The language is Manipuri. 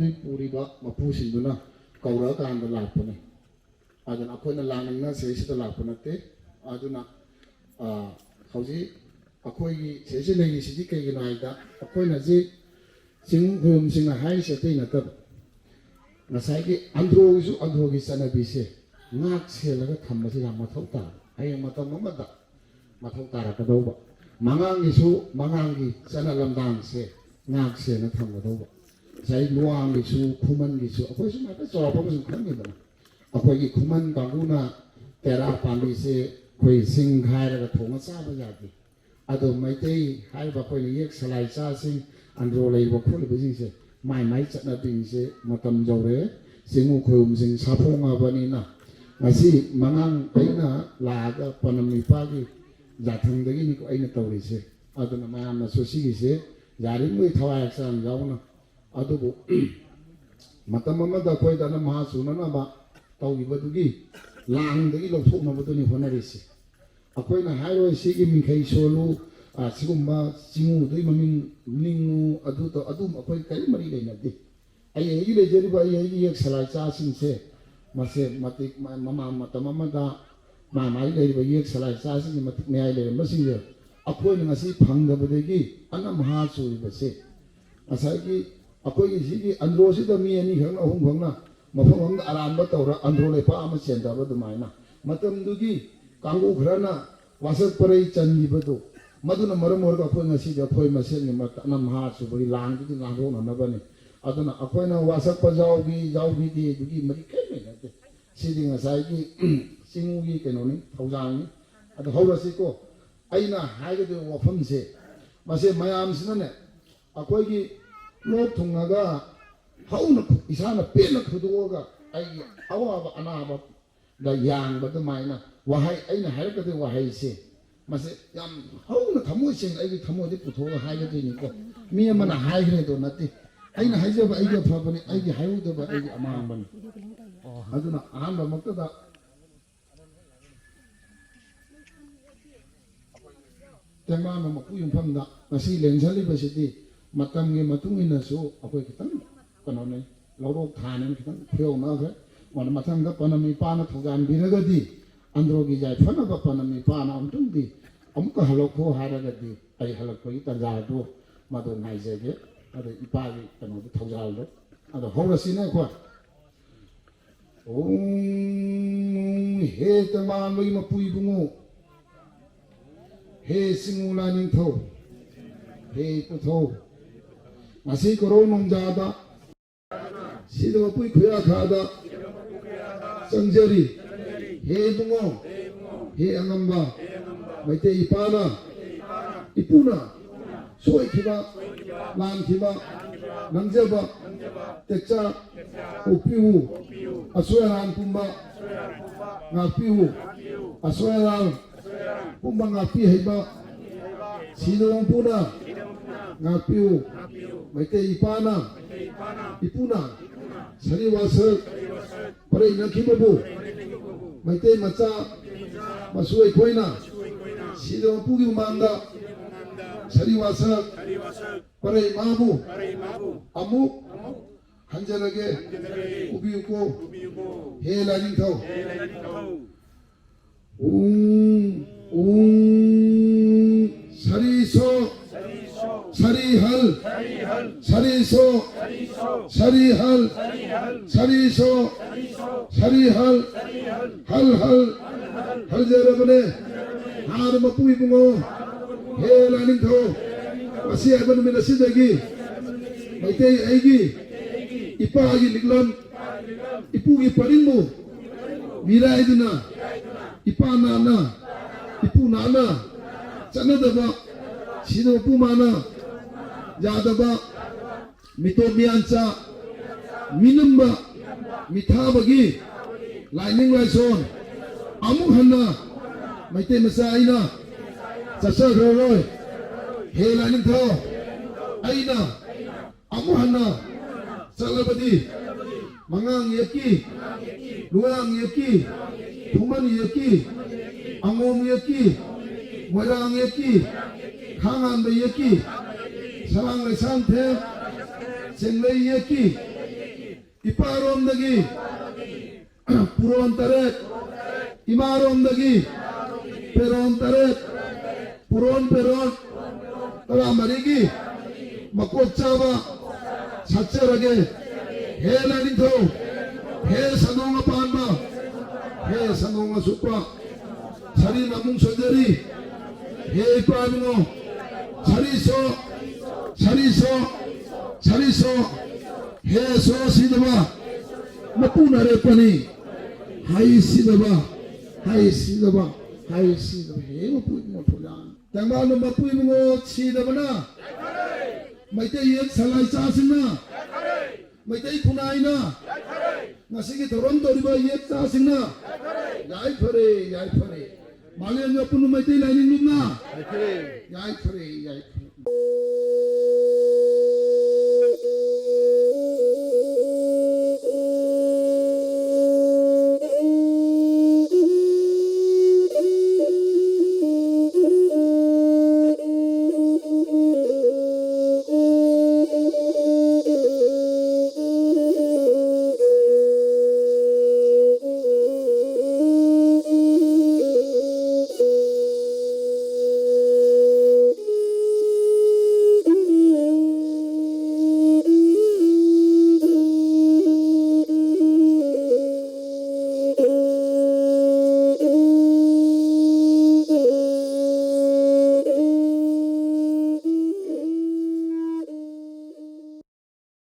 ꯑꯗꯨꯏ ꯄꯨꯔꯤꯕ ꯃꯄꯨꯁꯤꯡꯗꯨꯅ ꯀꯧꯔꯛꯑꯀꯥꯟꯗ ꯂꯥꯛꯄꯅꯤ ꯑꯗꯨꯅ ꯑꯩꯈꯣꯏꯅ ꯂꯥꯛꯅꯤꯡꯅ ꯁꯤꯗꯩꯁꯤꯗ ꯂꯥꯛꯄ ꯅꯠꯇꯦ ꯑꯗꯨꯅ ꯍꯧꯖꯤꯛ ꯑꯩꯈꯣꯏꯒꯤ ꯁꯤꯗꯩꯁꯤ ꯂꯩꯔꯤꯁꯤꯗꯤ ꯀꯩꯒꯤꯅꯣ ꯍꯥꯏꯕꯗ ꯑꯩꯈꯣꯏꯅ ꯍꯧꯖꯤꯛ ꯆꯤꯡ ꯈꯨꯔꯨꯝꯁꯤꯡꯅ ꯍꯥꯏꯔꯤꯁꯦ ꯑꯇꯩ ꯅꯠꯇꯕ ꯉꯁꯥꯏꯒꯤ ꯑꯟꯗ꯭ꯔꯣꯒꯤꯁꯨ ꯑꯟꯗ꯭ꯔꯣꯒꯤ ꯆꯠꯅꯕꯤꯁꯦ ꯉꯥꯛ ꯁꯦꯜꯂꯒ ꯊꯝꯕꯁꯤ ꯌꯥꯝ ꯃꯊꯧ ꯇꯥꯏ ꯍꯌꯦꯡ ꯃꯇꯝ ꯑꯃꯗ ꯃꯊꯧ ꯇꯥꯔꯛꯀꯗꯧꯕ ꯃꯉꯥꯡꯒꯤꯁꯨ ꯃꯉꯥꯡꯒꯤ ꯆꯠꯅ ꯂꯝꯗꯥꯡꯁꯦ ꯉꯥꯛ ꯁꯦꯜꯅ ꯊꯝꯒꯗꯧꯕ ꯉꯁꯥꯏ ꯂꯨꯋꯥꯡꯒꯤꯁꯨ ꯈꯨꯃꯟꯒꯤꯁꯨ ꯑꯩꯈꯣꯏꯁꯨ ꯍꯥꯏꯐꯦꯠ ꯆꯥꯎꯔꯛꯄ ꯑꯃꯁꯨ ꯈꯪꯉꯤꯗꯅ ꯑꯩꯈꯣꯏꯒꯤ ꯈꯨꯃꯟ ꯀꯥꯡꯕꯨꯅ ꯇꯦꯔꯥ ꯄꯥꯝꯕꯤꯁꯦ ꯑꯩꯈꯣই ꯁꯤꯡ ꯈꯥꯏꯔꯒ ꯊꯣꯡꯉ ꯆꯥꯕ ꯌꯥꯗꯦ ꯑꯗꯣ ꯃꯩꯇꯩ ꯍꯥꯏꯔꯤꯕ ꯑꯩꯈꯣꯏꯅ ꯌꯦꯛ ꯁꯂꯥꯏ ꯆꯥꯁꯤꯡ ꯑꯟꯗ꯭ꯔꯣ ꯂꯩꯔꯤꯕ ꯈꯣꯠꯂꯤꯕꯁꯤꯡꯁꯦ ꯃꯥꯏ ꯃꯥꯏ ꯆꯠꯅꯕꯤꯁꯦ ꯃꯇꯝ ꯌꯧꯔꯛꯑꯦ ꯆꯤꯡꯃꯨ ꯈꯨꯔꯨꯝꯁꯤꯡ ꯁꯥꯐꯣꯡꯉꯕꯅꯤꯅ ꯉꯁꯤ ꯃꯉꯥꯡ ꯑꯩꯅ ꯂꯥꯛꯑꯒ ꯄꯅꯝ ꯏꯄꯥꯒꯤ ꯖꯥꯊꯪꯗꯒꯤꯅꯤꯀꯣ ꯑꯩꯅ ꯇꯧꯔꯤꯁꯦ ꯑꯗꯨꯅ ꯃꯌꯥꯝꯅꯁꯨ ꯁꯤꯒꯤꯁꯦ ꯌꯥꯔꯤꯉꯩ ꯊꯋꯥꯏ ꯍꯛꯆꯥꯡ ꯌꯥꯎꯅ ꯑꯗꯨꯕꯨ ꯃꯇꯝ ꯑꯃꯗ ꯑꯩꯈꯣꯏꯗ ꯃꯍꯥ ꯆꯨꯅꯅꯕ ꯇꯧꯈꯤꯕꯗꯨꯒꯤ ꯂꯥꯡꯗꯒꯤ ꯂꯧꯊꯣꯛꯅꯕꯗꯨꯅꯤ ꯍꯣꯠꯅꯔꯤꯁꯤ ꯑꯩꯈꯣꯏꯅ ꯍꯥꯏꯔꯣꯏ ꯁꯤꯒꯤ ꯃꯤꯡꯈꯩ ꯁꯣꯜꯂꯨ ꯁꯤꯒꯨꯝꯕ ꯆꯤꯡꯉꯨꯗꯨꯒꯤ ꯃꯃꯤꯡ ꯅꯤꯡꯉꯨ ꯑꯗꯨꯝ ꯑꯩꯈꯣꯏ ꯀꯔꯤ ꯃꯔꯤ ꯂꯩꯅꯗꯦ ꯑꯩꯒꯤ ꯂꯩꯖꯔꯤꯕ ꯑꯩꯒꯤ ꯌꯦꯛ ꯁꯂꯥꯏ ꯆꯥꯁꯤꯡꯁꯦ ꯃꯁꯦ ꯃꯇꯤꯛ ꯃꯇꯝ ꯑꯃꯗ ꯃꯥꯒꯤ ꯂꯩꯔꯤꯕ ꯌꯦꯛ ꯁꯂꯥꯏ ꯆꯥꯁꯤꯡꯒꯤ ꯃꯇꯤꯛ ꯃꯌꯥꯏ ꯂꯩꯔꯝꯕꯁꯤꯡꯁꯦ ꯑꯩꯈꯣꯏꯅ ꯉꯁꯤ ꯐꯪꯗꯕꯗꯒꯤ ꯑꯅꯝ ꯃꯍꯥ ꯆꯨꯔꯤꯕꯁꯦ ꯉꯁꯥꯏꯒꯤ ꯑꯩꯈꯣꯏꯒꯤ ꯁꯤꯒꯤ ꯑꯟꯗ꯭ꯔꯣꯁꯤꯗ ꯃꯤ ꯑꯅꯤ ꯈꯛꯅ ꯑꯍꯨꯝ ꯈꯛꯅ ꯃꯐꯝ ꯑꯃꯗ ꯑꯔꯥꯟꯕ ꯇꯧꯔ ꯑꯟꯗ꯭ꯔꯣ ꯂꯩꯄꯥꯛ ꯑꯃ ꯆꯦꯟꯗꯕ ꯑꯗꯨꯃꯥꯏꯅ ꯃꯇꯝꯗꯨꯒꯤ ꯀꯥꯡꯕꯨ ꯈꯔꯅ ꯋꯥꯁꯛ ꯄꯔꯩ ꯆꯟꯈꯤꯕꯗꯨ ꯃꯗꯨꯅ ꯃꯔꯝ ꯑꯣꯏꯔꯒ ꯑꯩꯈꯣꯏ ꯉꯁꯤꯗꯤ ꯑꯩꯈꯣꯏ ꯃꯁꯦꯟꯒꯤ ꯃꯔꯛꯇ ꯑꯅꯝ ꯃꯍꯥ ꯆꯨꯕꯒꯤ ꯂꯥꯡꯗꯨꯗꯤ ꯉꯥꯡꯊꯣꯛꯅꯅꯕꯅꯤ ꯑꯗꯨꯅ ꯑꯩꯈꯣꯏꯅ ꯋꯥꯁꯛꯄ ꯌꯥꯎꯕꯤꯗꯦ ꯑꯗꯨꯒꯤ ꯃꯔꯤ ꯀꯔꯤꯝ ꯂꯩꯅꯗꯦ ꯁꯤꯗꯤ ꯉꯁꯥꯏꯒꯤ ꯆꯤꯡꯒꯤ ꯀꯩꯅꯣꯅꯤ ꯊꯧꯖꯥꯡꯅꯤ ꯑꯗꯣ ꯍꯧꯔꯁꯤꯀꯣ ꯑꯩꯅ ꯍꯥꯏꯒꯗꯧꯔꯤꯕ ꯋꯥꯐꯝꯁꯦ ꯃꯁꯦ ꯃꯌꯥꯝꯁꯤꯅꯅꯦ ꯑꯩꯈꯣꯏꯒꯤ ꯂꯣꯛ ꯊꯨꯡꯉꯒ ꯍꯧꯅ ꯏꯁꯥꯅ ꯄꯦꯟꯅ ꯈꯨꯗꯣꯛꯑꯒ ꯑꯩꯒꯤ ꯑꯋꯥꯕ ꯑꯅꯥꯕꯗ ꯌꯥꯡꯕ ꯑꯗꯨꯃꯥꯏꯅ ꯋꯥꯍꯩ ꯑꯩꯅ ꯍꯥꯏꯔꯛꯀꯗꯧꯔꯤꯕ ꯋꯥꯍꯩꯁꯦ ꯃꯁꯦ ꯌꯥꯝ ꯍꯧꯅ ꯊꯃꯣꯏ ꯁꯦꯡꯅ ꯑꯩꯒꯤ ꯊꯃꯣꯏꯗ ꯄꯨꯊꯣꯛꯑꯒ ꯍꯥꯏꯒꯗꯣꯏꯅꯤꯀꯣ ꯃꯤ ꯑꯃꯅ ꯍꯥꯏꯈ꯭ꯔꯦꯗꯣ ꯅꯠꯇꯦ ꯑꯩꯅ ꯍꯥꯏꯖꯕ ꯑꯩꯒꯤ ꯑꯐꯕꯅꯤ ꯑꯩꯒꯤ ꯍꯥꯏꯍꯧꯗꯕ ꯑꯩꯒꯤ ꯑꯃꯥꯡꯕꯅꯤ ꯑꯗꯨꯅ ꯑꯍꯥꯟꯕ ꯃꯛꯇꯗ ꯇꯦꯡꯕꯥꯡꯕ ꯃꯄꯨ ꯌꯨꯝꯐꯝꯗ ꯉꯁꯤ ꯂꯦꯡꯁꯜꯂꯤꯕꯁꯤꯗꯤ ꯃꯇꯝꯒꯤ ꯃꯇꯨꯡ ꯏꯟꯅꯁꯨ ꯑꯩꯈꯣꯏ ꯈꯤꯇꯪ ꯀꯩꯅꯣꯅꯤ ꯂꯧꯔꯣꯛ ꯊꯥꯅꯦꯅ ꯈꯤꯇꯪ ꯈꯨꯌꯧꯅꯈ꯭ꯔꯦ ꯃꯊꯪꯗ ꯄꯅꯝ ꯏꯄꯥꯅ ꯊꯧꯖꯥꯟꯕꯤꯔꯒꯗꯤ ꯑꯟꯗ꯭ꯔꯣꯒꯤ ꯌꯥꯏꯐꯅꯕ ꯄꯅꯝ ꯏꯄꯥꯅ ꯑꯃꯨꯛꯇꯪꯗꯤ ꯑꯃꯨꯛꯀ ꯍꯜꯂꯛꯈꯣ ꯍꯥꯏꯔꯒꯗꯤ ꯑꯩ ꯍꯜꯂꯛꯄꯒꯤ ꯇꯥꯟꯖꯥꯗꯣ ꯃꯗꯨ ꯉꯥꯏꯖꯒꯦ ꯑꯗꯨ ꯏꯄꯥꯒꯤ ꯀꯩꯅꯣꯗꯣ ꯊꯧꯖꯥꯜꯗꯣ ꯑꯗꯣ ꯍꯧꯔꯁꯤꯅꯦ ꯑꯩꯈꯣꯏ ꯍꯦ ꯇꯦꯡꯕꯥꯡꯕꯒꯤ ꯃꯄꯨ ꯏꯕꯨꯡꯉꯣ ꯍꯦ ꯆꯤꯡꯉꯨ ꯂꯥꯏꯅꯤꯡꯊꯧ ꯍꯦ ꯄꯨꯊꯧ ꯉꯁꯤ ꯀꯣꯔꯧ ꯅꯣꯡꯖꯥꯗ ꯁꯤꯗ ꯃꯄꯨꯏ ꯈꯨꯌꯥꯈꯥꯗ ꯆꯪꯖꯔꯤ ꯍꯦ ꯏꯕꯨꯡꯉꯣ ꯍꯦ ꯑꯉꯝꯕ ꯃꯩꯇꯩ ꯏꯄꯥꯅ ꯏꯄꯨꯅ ꯁꯣꯏꯈꯤꯕ ꯂꯥꯟꯈꯤꯕ ꯅꯪꯖꯕ ꯇꯦꯛꯆ ꯎꯞꯄꯤꯌꯨ ꯑꯁꯣꯏ ꯑꯔꯥꯟ ꯄꯨꯝꯕ ꯉꯥꯛꯄꯤꯌꯨ ꯑꯁꯣꯏ ꯑꯔꯥꯟ ꯄꯨꯝꯕ ꯉꯥꯛꯄꯤ ꯍꯩꯕ ꯁꯤꯗ ꯃꯄꯨꯅ ꯉꯥꯛꯄꯤꯌꯨ ꯃꯩꯇꯩ ꯏꯄꯥꯅ ꯏꯄꯨꯅ ꯁꯔꯤ ꯋꯥꯁꯛ ꯄꯔꯩꯅꯈꯤꯕꯕꯨ ꯃꯩꯇꯩ ꯃꯆꯥ ꯃꯁꯨ ꯑꯩꯈꯣꯏꯅ ꯁꯤꯗ ꯃꯄꯨꯒꯤ ꯃꯃꯥꯡꯗ ꯁꯔꯤ ꯋꯥꯁꯛ ꯄꯔꯩ ꯃꯥꯕꯨ ꯑꯃꯨꯛ ꯍꯟꯖꯔꯒꯦ ꯎꯕꯤꯌꯨꯀꯣ ꯍꯦ ꯂꯥꯏꯅꯤꯡꯊꯧ सरीसो सरीहल सरीसो सरीहल सरीसो सरीहल हल हल हल जरबने हार मपु इबुंगो हे लानिंथो मसी आबन मिनसिदगी मैतै आइगी इपागी लिगलम इपुगी परिंगु मिराइदुना इपा नाना इपु नाना चनदबा सिनो पुमाना यादबा मितो मियांचा मिनम्बा मिथाबगी लाइनिंग लाइसोन अमु हन्ना मैते मसाइना चचा घरोय हे लाइनिंग थो आइना अमु हन्ना चलबदी मंगांग यकी लुआंग यकी थुमन यकी अंगोम यकी मोरांग यकी खांगान यकी सरंग लेसान थे चेंगले यकी 이빠롬덕이 부러운 따렛 이마롬덕이 베론 따렛 부러운 베론 따라마리기 막꽃 잡아 사철하게 해나린토 해산홍아 반바 해산홍아 숲바 자리 나뭉 소절이 해이빠미노 자리소 해소 시드바 마꾸나레 빠니 하이 시드바 해마 뿌이모 토량 장바노 마뿌이모 시드바나 마이테 옛 살라이 짜싱나 마이테 쿠나이나 나시게 도론 도리바 옛 짜싱나 야이퍼레 말레 몇 분은 마이테 라이닝 눕나 야이퍼레